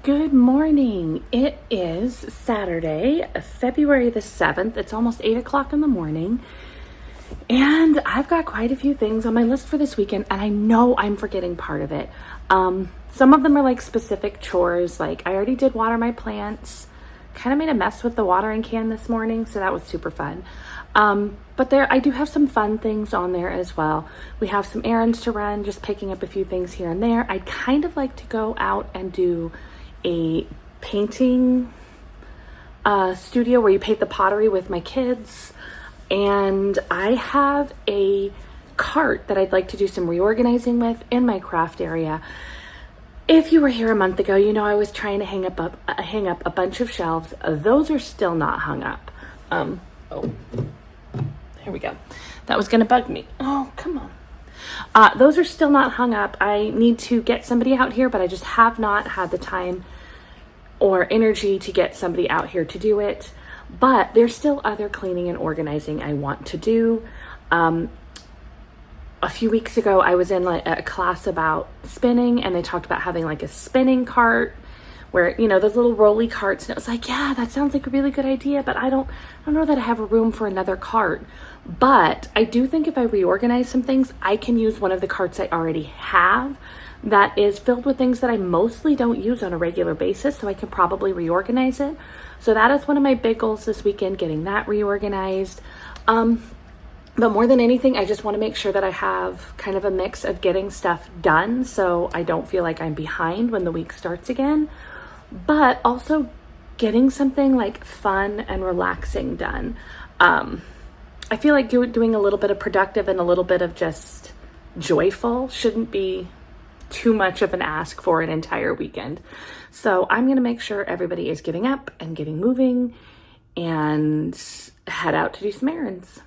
Good morning. It is Saturday, February the 7th. It's almost 8 o'clock in the morning. And I've got quite a few things on my list for this weekend, and I know I'm forgetting part of it. Some of them are like specific chores, like I already did water my plants. Kind of made a mess with the watering can this morning, so that was super fun. But I do have some fun things on there as well. We have some errands to run, just picking up a few things here and there. I'd kind of like to go out and do a painting studio where you paint the pottery with my kids. And I have a cart that I'd like to do some reorganizing with in my craft area. If you were here a month ago, you know I was trying to hang up a bunch of shelves. Those are still not hung up. Here we go. That was going to bug me. Oh, come on. Those are still not hung up. I need to get somebody out here, but I just have not had the time or energy to get somebody out here to do it. But there's still other cleaning and organizing I want to do. A few weeks ago, I was in a class about spinning, and they talked about having like a spinning cart where, you know, those little rolly carts. And it was like, yeah, that sounds like a really good idea, but I don't know that I have a room for another cart. But I do think if I reorganize some things, I can use one of the carts I already have that is filled with things that I mostly don't use on a regular basis, so I can probably reorganize it. So that is one of my big goals this weekend, getting that reorganized. But more than anything, I just want to make sure that I have kind of a mix of getting stuff done so I don't feel like I'm behind when the week starts again, but also getting something like fun and relaxing done. I feel like doing a little bit of productive and a little bit of just joyful shouldn't be too much of an ask for an entire weekend. So I'm going to make sure everybody is getting up and getting moving and head out to do some errands.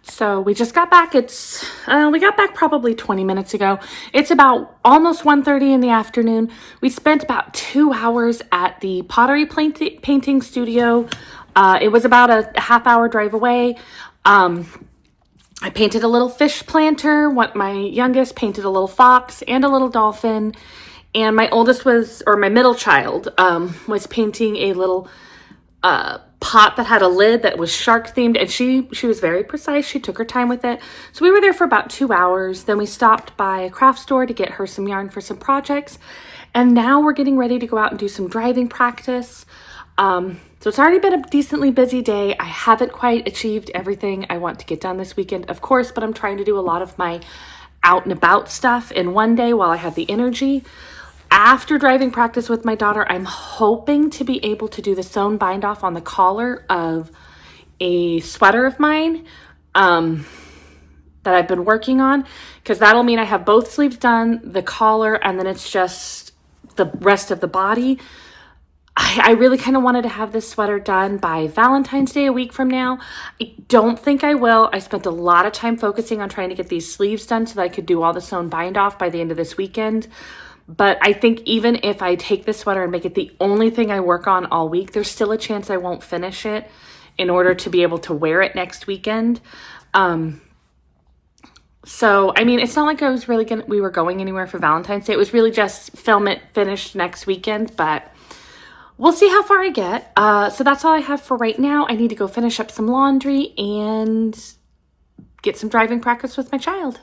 So we just got back. We got back probably 20 minutes ago. It's about almost 1:30 in the afternoon. We spent about 2 hours at the pottery painting studio. It was about a half-hour drive away. I painted a little fish planter. My youngest painted a little fox and a little dolphin. And my middle child was painting a little pot that had a lid that was shark themed, and she was very precise. She took her time with it. So we were there for about 2 hours. Then we stopped by a craft store to get her some yarn for some projects. And now we're getting ready to go out and do some driving practice. So it's already been a decently busy day. I haven't quite achieved everything I want to get done this weekend, of course, but I'm trying to do a lot of my out and about stuff in one day while I have the energy. After driving practice with my daughter, I'm hoping to be able to do the sewn bind off on the collar of a sweater of mine that I've been working on, because that'll mean I have both sleeves done, the collar, and then it's just the rest of the body. I really kind of wanted to have this sweater done by Valentine's Day, a week from now. I don't think I will. I spent a lot of time focusing on trying to get these sleeves done so that I could do all the sewn bind off by the end of this weekend. But I think even if I take this sweater and make it the only thing I work on all week, there's still a chance I won't finish it in order to be able to wear it next weekend. So, I mean, it's not like I was really we were going anywhere for Valentine's Day. It was really just film it finished next weekend, but we'll see how far I get. So that's all I have for right now. I need to go finish up some laundry and get some driving practice with my child.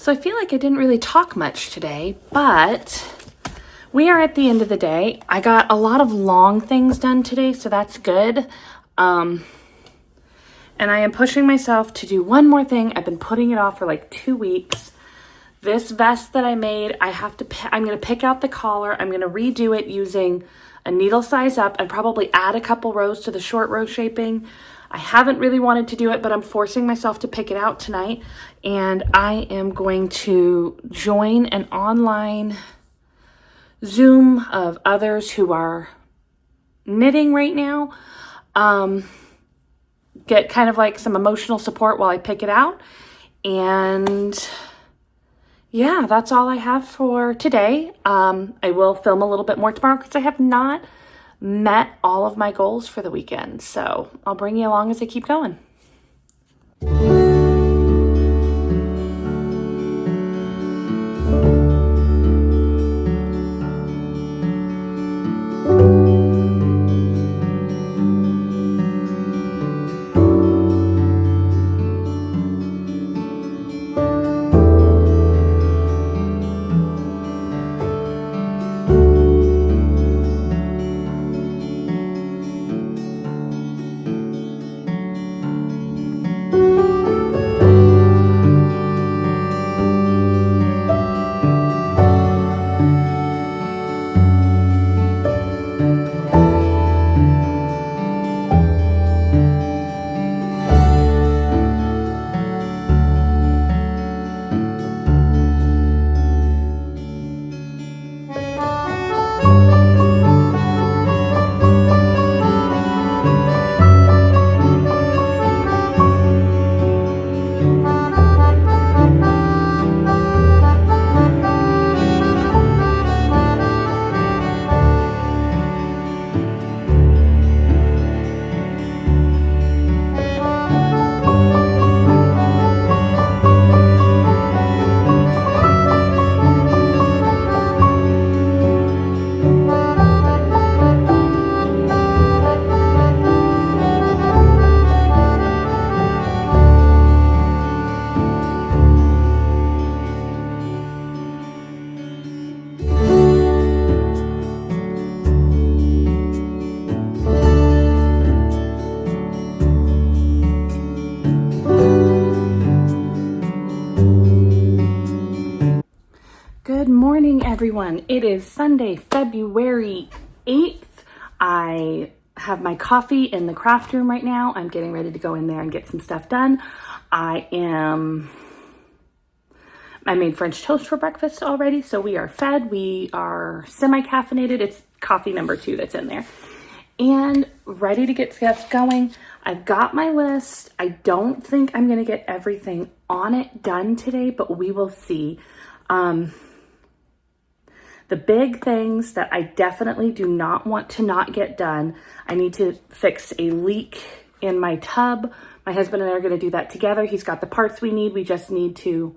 So I feel like I didn't really talk much today, but we are at the end of the day. I got a lot of long things done today, so that's good. And I am pushing myself to do one more thing. I've been putting it off for like 2 weeks. This vest that I made, I'm going to pick out the collar. I'm going to redo it using a needle size up and probably add a couple rows to the short row shaping. I haven't really wanted to do it, but I'm forcing myself to pick it out tonight. And I am going to join an online Zoom of others who are knitting right now. Get kind of like some emotional support while I pick it out. And yeah, that's all I have for today. I will film a little bit more tomorrow because I have not met all of my goals for the weekend. So I'll bring you along as I keep going. Good morning, everyone. It is Sunday, February 8th. I have my coffee in the craft room right now. I'm getting ready to go in there and get some stuff done. I made French toast for breakfast already, so we are fed. We are semi-caffeinated. It's coffee number 2 that's in there. And ready to get stuff going. I've got my list. I don't think I'm going to get everything on it done today, but we will see. The big things that I definitely do not want to not get done, I need to fix a leak in my tub. My husband and I are going to do that together. He's got the parts we need. We just need to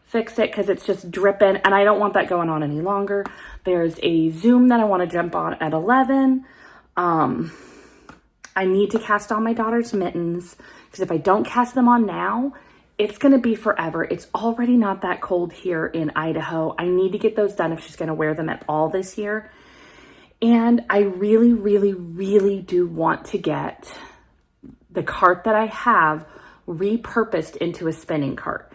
fix it because it's just dripping, and I don't want that going on any longer. There's a Zoom that I want to jump on at 11. I need to cast on my daughter's mittens because if I don't cast them on now, it's going to be forever. It's already not that cold here in Idaho. I need to get those done if she's going to wear them at all this year. And I really, really, really do want to get the cart that I have repurposed into a spinning cart.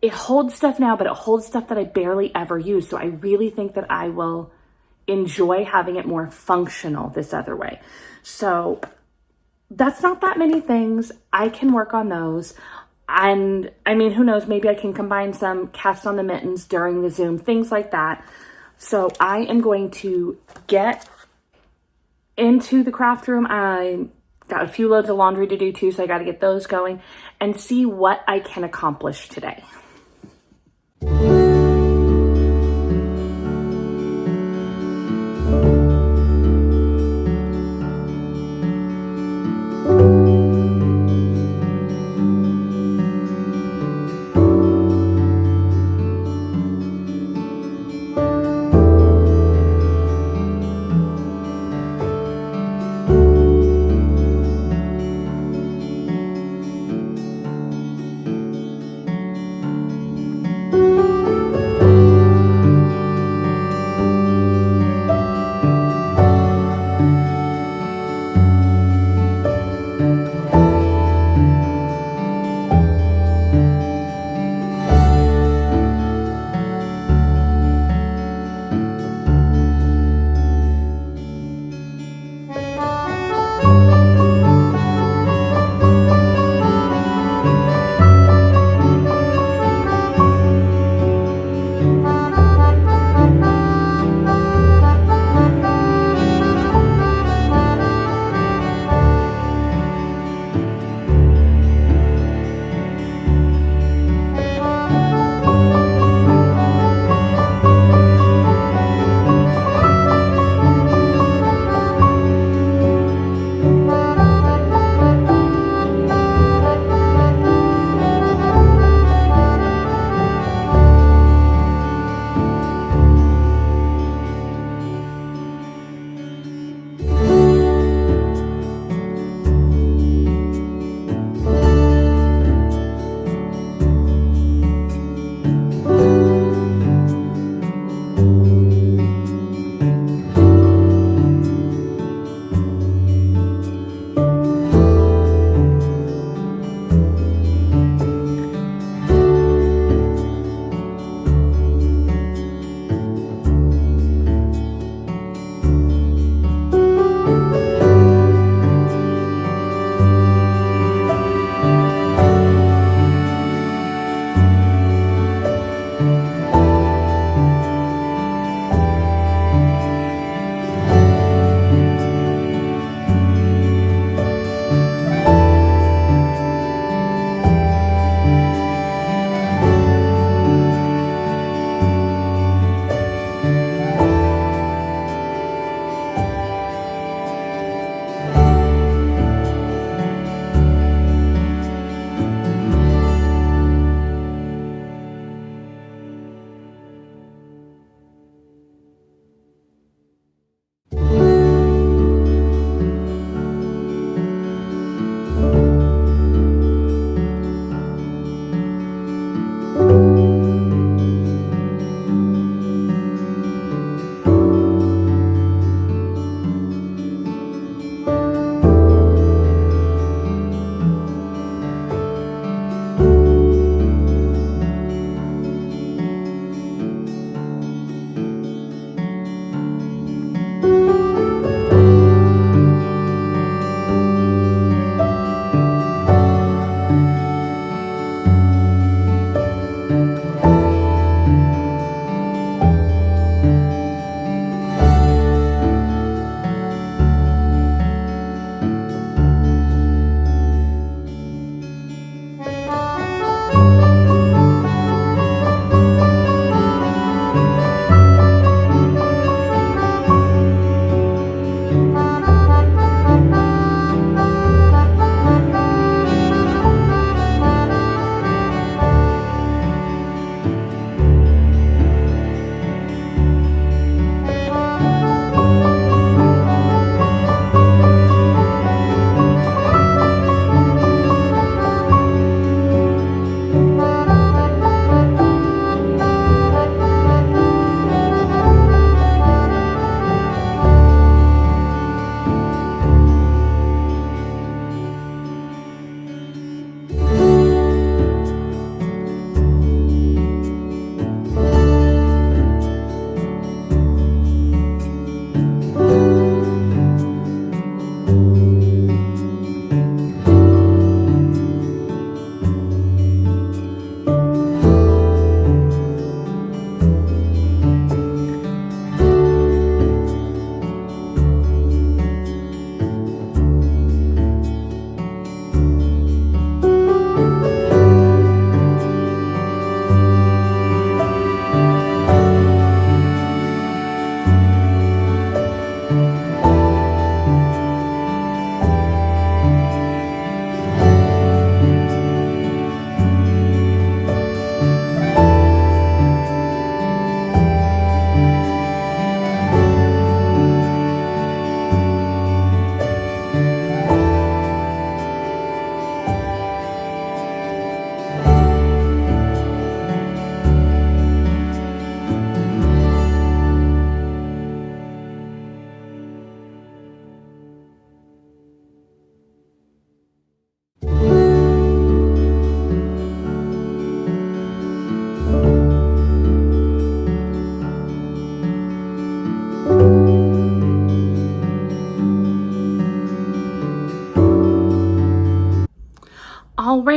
It holds stuff now, but it holds stuff that I barely ever use. So I really think that I will enjoy having it more functional this other way. So that's not that many things. I can work on those. And I mean, who knows, maybe I can combine some cast on the mittens during the Zoom, things like that. So I am going to get into the craft room. I got a few loads of laundry to do too, so I got to get those going and see what I can accomplish today.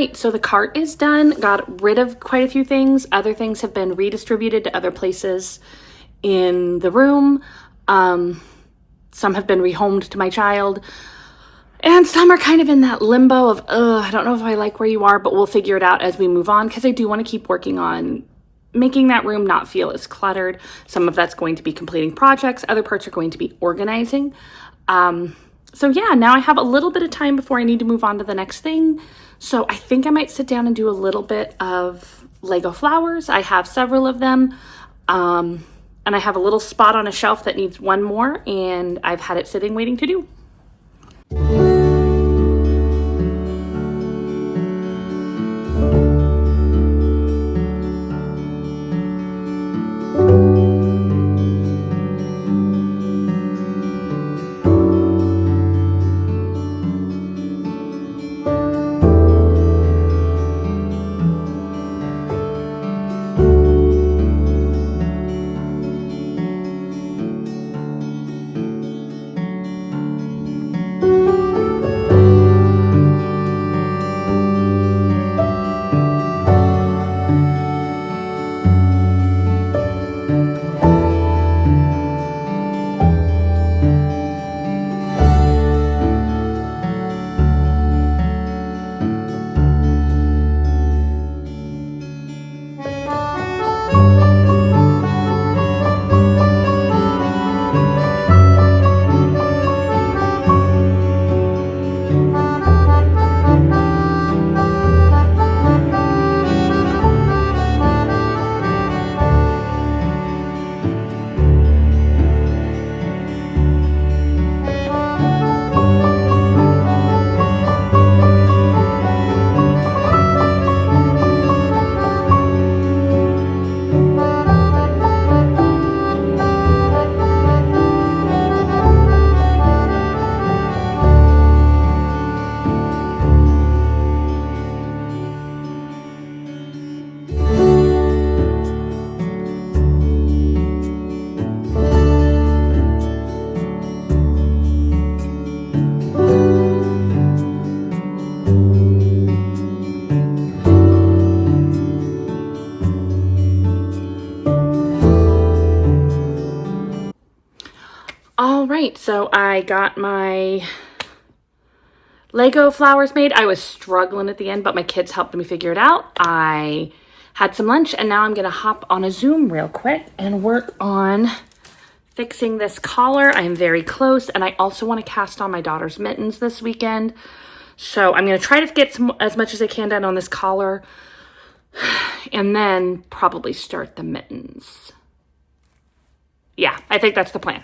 right, so the cart is done. Got rid of quite a few things. Other things have been redistributed to other places in the room. Some have been rehomed to my child. And some are kind of in that limbo of, I don't know if I like where you are, but we'll figure it out as we move on, because I do want to keep working on making that room not feel as cluttered. Some of that's going to be completing projects. Other parts are going to be organizing. So yeah, now I have a little bit of time before I need to move on to the next thing. So I think I might sit down and do a little bit of Lego flowers. I have several of them. And I have a little spot on a shelf that needs one more, and I've had it sitting waiting to do. All right, so I got my Lego flowers made. I was struggling at the end, but my kids helped me figure it out. I had some lunch, and now I'm gonna hop on a Zoom real quick and work on fixing this collar. I'm very close, and I also want to cast on my daughter's mittens this weekend. So I'm gonna try to get as much as I can done on this collar, and then probably start the mittens. Yeah, I think that's the plan.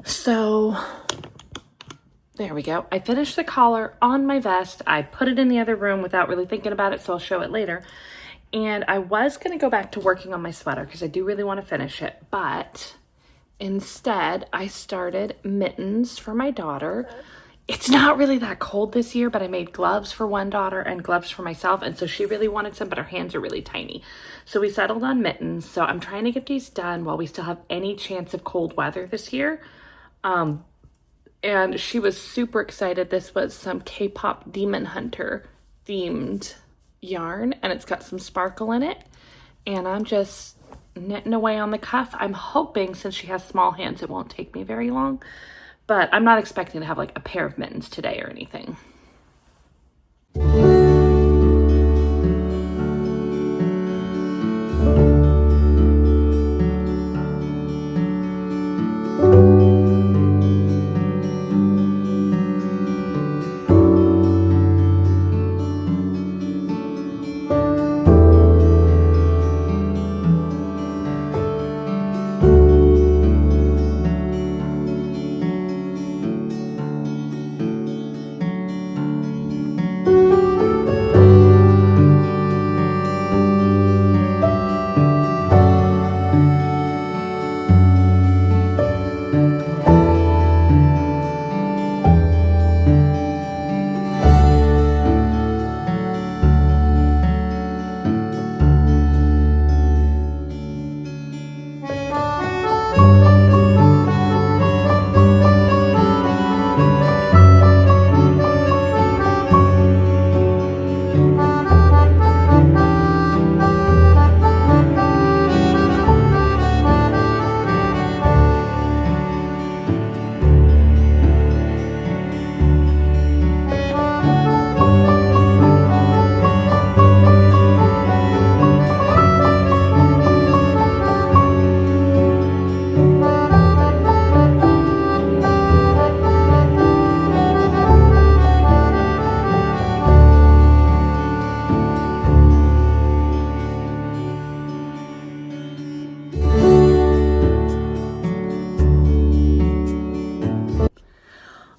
So there we go. I finished the collar on my vest. I put it in the other room without really thinking about it, so I'll show it later. And I was going to go back to working on my sweater because I do really want to finish it. But instead, I started mittens for my daughter. It's not really that cold this year, but I made gloves for one daughter and gloves for myself. And so she really wanted some, but her hands are really tiny. So we settled on mittens. So I'm trying to get these done while we still have any chance of cold weather this year. And she was super excited. This was some K-pop Demon Hunter themed yarn, and it's got some sparkle in it. And I'm just knitting away on the cuff. I'm hoping, since she has small hands, it won't take me very long. But I'm not expecting to have like a pair of mittens today or anything.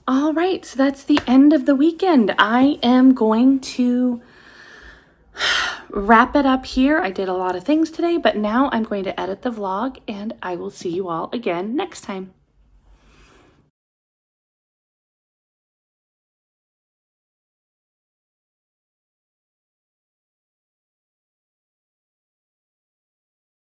All right, so that's the end of the weekend. I am going to wrap it up here. I did a lot of things today, but now I'm going to edit the vlog, and I will see you all again next time.